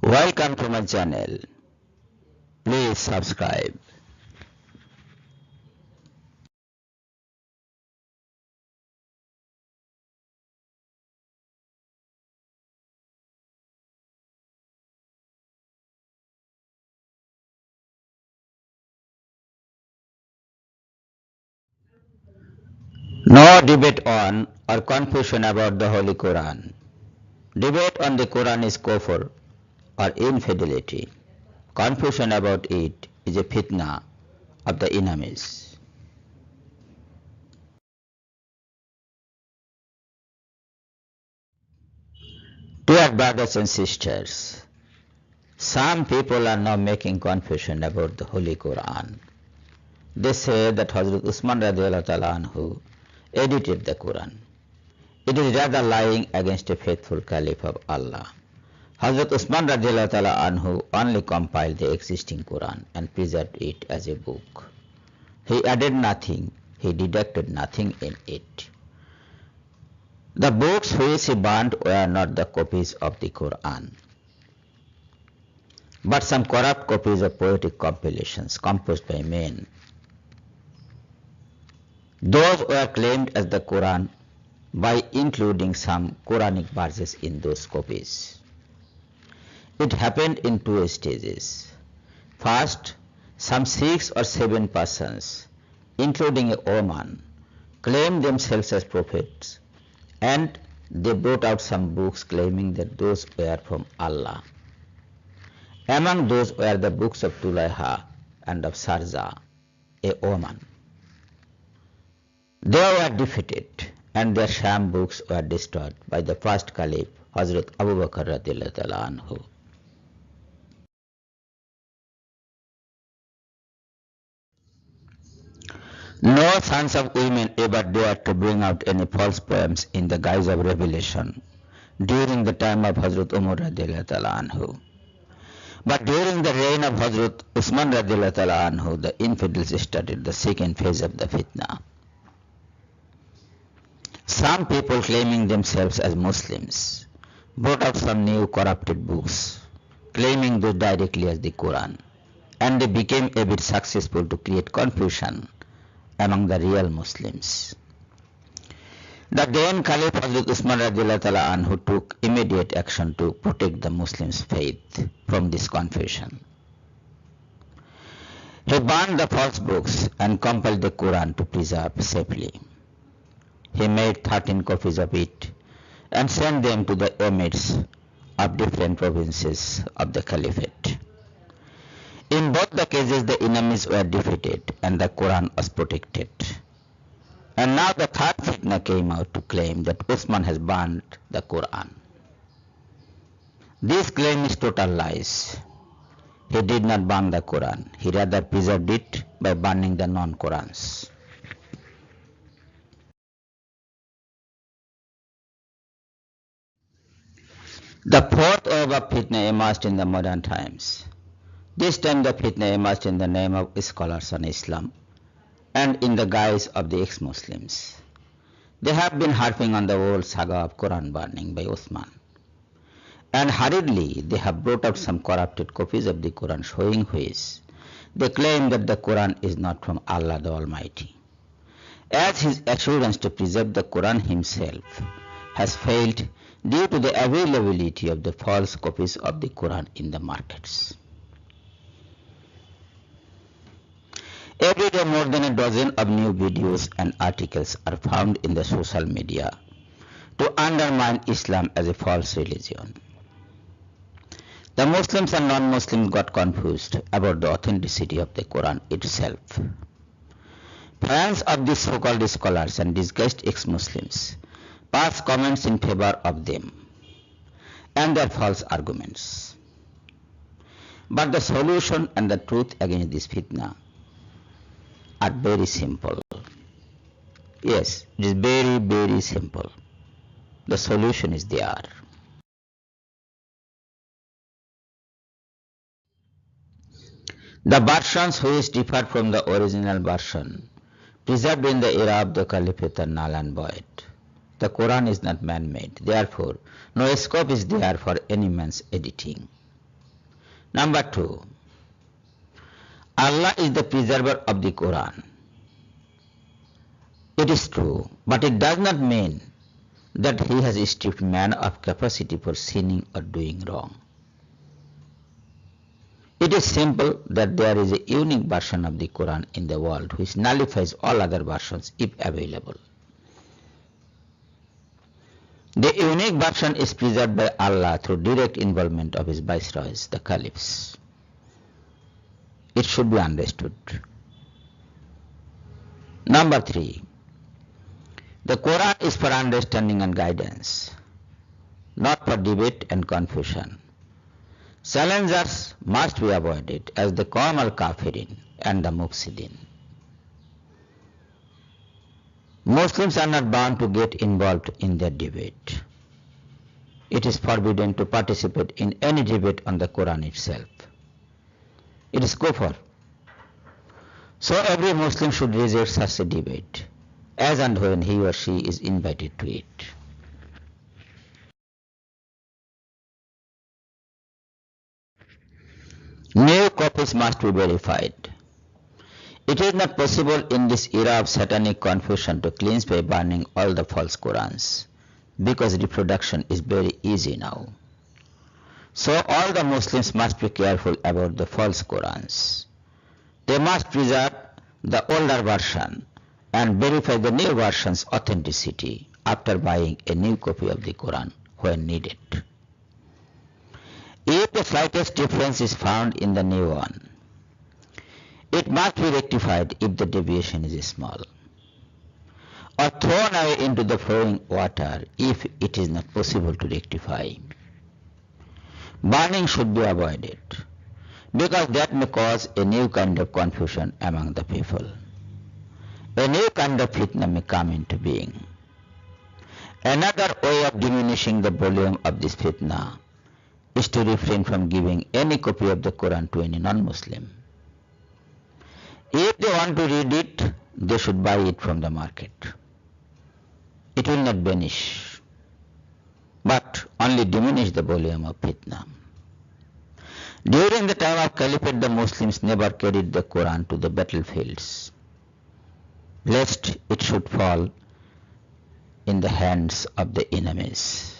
Welcome to my channel. Please subscribe. No debate on or confusion about the Holy Quran. Debate on the Quran is kufr or infidelity. Confusion about it is a fitna of the enemies. Dear brothers and sisters, some people are now making confusion about the Holy Quran. They say that Hazrat Usman radiallahu ta'ala anhu edited the Quran. It is rather lying against a faithful caliph of Allah. Hazrat Usman radiallahu ta'ala anhu only compiled the existing Quran and preserved it as a book. He added nothing, he deducted nothing in it. The books which he burnt were not the copies of the Quran, but some corrupt copies of poetic compilations composed by men. Those were claimed as the Quran by including some Quranic verses in those copies. It happened in two stages. First, some 6 or 7 persons, including a woman, claimed themselves as prophets, and they brought out some books claiming that those were from Allah. Among those were the books of Tulaiha and of Sarja, a woman. They were defeated, and their sham books were destroyed by the first caliph, Hazrat Abu Bakr radiallahu ta'ala anhu. No sons of women ever dared to bring out any false poems in the guise of revelation during the time of Hazrat Umar radiallahu ta'ala anhu. But during the reign of Hazrat Usman radiallahu ta'ala anhu, the infidels started the second phase of the fitna. Some people claiming themselves as Muslims brought out some new corrupted books, claiming those directly as the Quran, and they became a bit successful to create confusion among the real Muslims. The then Caliph Hazrat Usman radiallahu ta'ala anhu took immediate action to protect the Muslims' faith from this confusion. He burned the false books and compelled the Quran to preserve safely. He made 13 copies of it and sent them to the emirs of different provinces of the Caliphate. In both the cases, the enemies were defeated and the Quran was protected. And now the third fitna came out to claim that Usman has burnt the Quran. This claim is total lies. He did not burn the Quran. He rather preserved it by burning the non-Qurans. The fourth wave of fitna emerged in the modern times. This time the fitna emerged in the name of scholars on Islam and in the guise of the ex-Muslims. They have been harping on the old saga of Quran burning by Uthman. And hurriedly they have brought out some corrupted copies of the Quran showing which they claim that the Quran is not from Allah the Almighty, as his assurance to preserve the Quran himself has failed due to the availability of the false copies of the Quran in the markets. Every day more than a dozen of new videos and articles are found in the social media to undermine Islam as a false religion. The Muslims and non-Muslims got confused about the authenticity of the Quran itself. Fans of these so-called scholars and disguised ex-Muslims pass comments in favor of them and their false arguments. But the solution and the truth against this fitna are very simple. Yes, it is very, very simple. The solution is there. The versions which differ from the original version preserved in the era of the Caliphate are null and void. The Quran is not man-made, therefore no scope is there for any man's editing. Number 2, Allah is the preserver of the Quran. It is true, but it does not mean that he has stripped man of capacity for sinning or doing wrong. It is simple that there is a unique version of the Quran in the world which nullifies all other versions if available. The unique version is preserved by Allah through direct involvement of His viceroys, the caliphs. It should be understood. Number 3, the Quran is for understanding and guidance, not for debate and confusion. Challengers must be avoided as the Qawm al-Kafirin and the Mufsidin. Muslims are not bound to get involved in their debate. It is forbidden to participate in any debate on the Quran itself. It is kufr. So every Muslim should reject such a debate as and when he or she is invited to it. New copies must be verified. It is not possible in this era of satanic confusion to cleanse by burning all the false Qurans, because reproduction is very easy now. So all the Muslims must be careful about the false Qurans. They must preserve the older version and verify the new version's authenticity after buying a new copy of the Quran when needed. If the slightest difference is found in the new one, it must be rectified if the deviation is small, or thrown away into the flowing water if it is not possible to rectify. Burning should be avoided, because that may cause a new kind of confusion among the people. A new kind of fitna may come into being. Another way of diminishing the volume of this fitna is to refrain from giving any copy of the Quran to any non-Muslim. If they want to read it, they should buy it from the market. It will not vanish, but only diminish the volume of fitna. During the time of Caliphate, the Muslims never carried the Quran to the battlefields, lest it should fall in the hands of the enemies.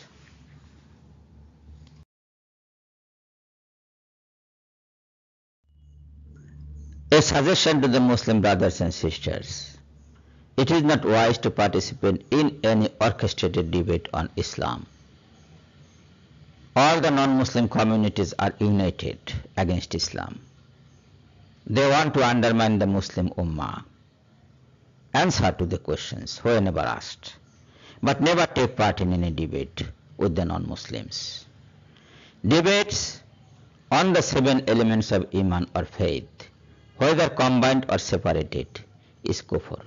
A suggestion to the Muslim brothers and sisters: it is not wise to participate in any orchestrated debate on Islam. All the non-Muslim communities are united against Islam. They want to undermine the Muslim Ummah. Answer to the questions whenever asked, but never take part in any debate with the non-Muslims. Debates on the 7 elements of Iman or faith, whether combined or separated, is kufr.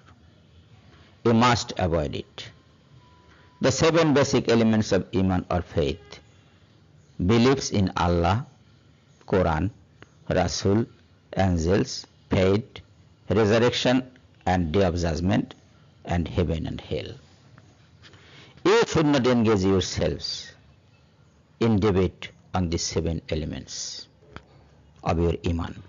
You must avoid it. The 7 basic elements of Iman or faith: beliefs in Allah, Quran, Rasul, angels, fate, resurrection and day of judgment, and heaven and hell. You should not engage yourselves in debate on these 7 elements of your Iman.